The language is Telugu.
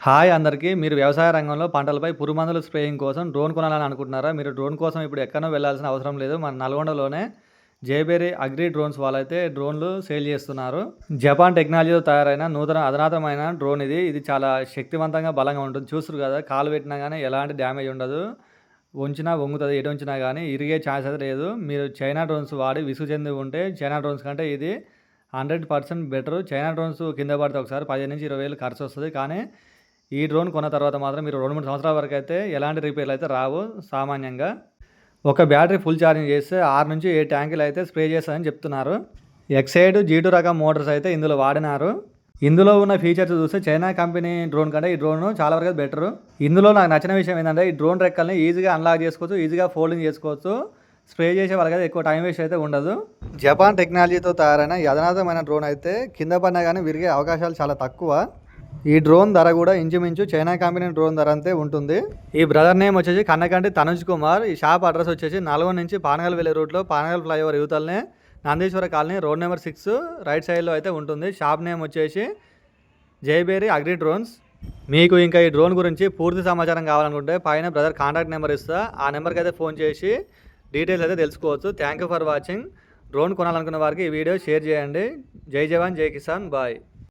హాయ్ అందరికీ. మీరు వ్యవసాయ రంగంలో పంటలపై పురుగుమందుల స్ప్రేయింగ్ కోసం డ్రోన్ కొనాలని అనుకుంటున్నారా? మీరు డ్రోన్ కోసం ఇప్పుడు ఎక్కడో వెళ్ళాల్సిన అవసరం లేదు. మన నల్గొండలోనే జేబేరీ అగ్రి డ్రోన్స్ వాళ్ళైతే డ్రోన్లు సేల్ చేస్తున్నారు. జపాన్ టెక్నాలజీతో తయారైన నూతన అధునాతనమైన డ్రోన్ ఇది. ఇది చాలా శక్తివంతంగా, బలంగా ఉంటుంది. చూస్తున్నారు కదా, కాలు పెట్టినా కానీ ఎలాంటి డ్యామేజ్ ఉండదు. వంచినా వంగుతుంది, ఎటు ఉంచినా కానీ ఇరిగే ఛాన్స్ అయితే లేదు. మీరు చైనా డ్రోన్స్ వాడి విసుగు చెంది ఉంటే చైనా డ్రోన్స్ కంటే ఇది 100% బెటర్. చైనా డ్రోన్స్ కింద పడితే ఒకసారి 15,000-20,000 ఖర్చు వస్తుంది. కానీ ఈ డ్రోన్ కొన్న తర్వాత మాత్రం మీరు 2-3 సంవత్సరాల వరకు అయితే ఎలాంటి రిపేర్లు అయితే రావు. సామాన్యంగా ఒక బ్యాటరీ ఫుల్ ఛార్జింగ్ చేస్తే 6-7 ట్యాంకులు అయితే స్ప్రే చేస్తారని చెప్తున్నారు. ఎక్సైడ్ G2 రకం మోటార్స్ అయితే ఇందులో వాడినారు. ఇందులో ఉన్న ఫీచర్స్ చూస్తే చైనా కంపెనీ డ్రోన్ కంటే ఈ డ్రోన్ చాలా వరకు బెటర్. ఇందులో నాకు నచ్చిన విషయం ఏంటంటే ఈ డ్రోన్ రెక్కల్ని ఈజీగా అన్లాక్ చేసుకోవచ్చు, ఈజీగా ఫోల్డింగ్ చేసుకోవచ్చు. స్ప్రే చేసే వాళ్ళకైతే ఎక్కువ టైం వేస్ట్ అయితే ఉండదు. జపాన్ టెక్నాలజీతో తయారైన ఈ అధునాతనమైన డ్రోన్ అయితే కింద పడినా కానీ విరిగే అవకాశాలు చాలా తక్కువ. ఈ డ్రోన్ ధర కూడా ఇంచుమించు చైనా కంపెనీ డ్రోన్ ధర అంతే ఉంటుంది. ఈ బ్రదర్ నేమ్ వచ్చేసి కన్నకంటి తనుజ్ కుమార్. ఈ షాప్ అడ్రస్ వచ్చేసి నల్గొండ నుంచి పానగల్ వెళ్ళే రూట్లో పానగల్ ఫ్లైఓవర్ యువతలనే Nandishwara colony road number 6 right సైడ్లో అయితే ఉంటుంది. షాప్ నేమ్ వచ్చేసి జైబేరీ అగ్రి డ్రోన్స్. మీకు ఇంకా ఈ డ్రోన్ గురించి పూర్తి సమాచారం కావాలనుకుంటే పైన బ్రదర్ కాంటాక్ట్ నెంబర్ ఇస్తా, ఆ నెంబర్కి అయితే ఫోన్ చేసి డీటెయిల్స్ అయితే తెలుసుకోవచ్చు. Thank you for watching. Drone కొనాలనుకున్న వారికి ఈ వీడియో షేర్ చేయండి. జై జవాన్, జై కిసాన్, బాయ్.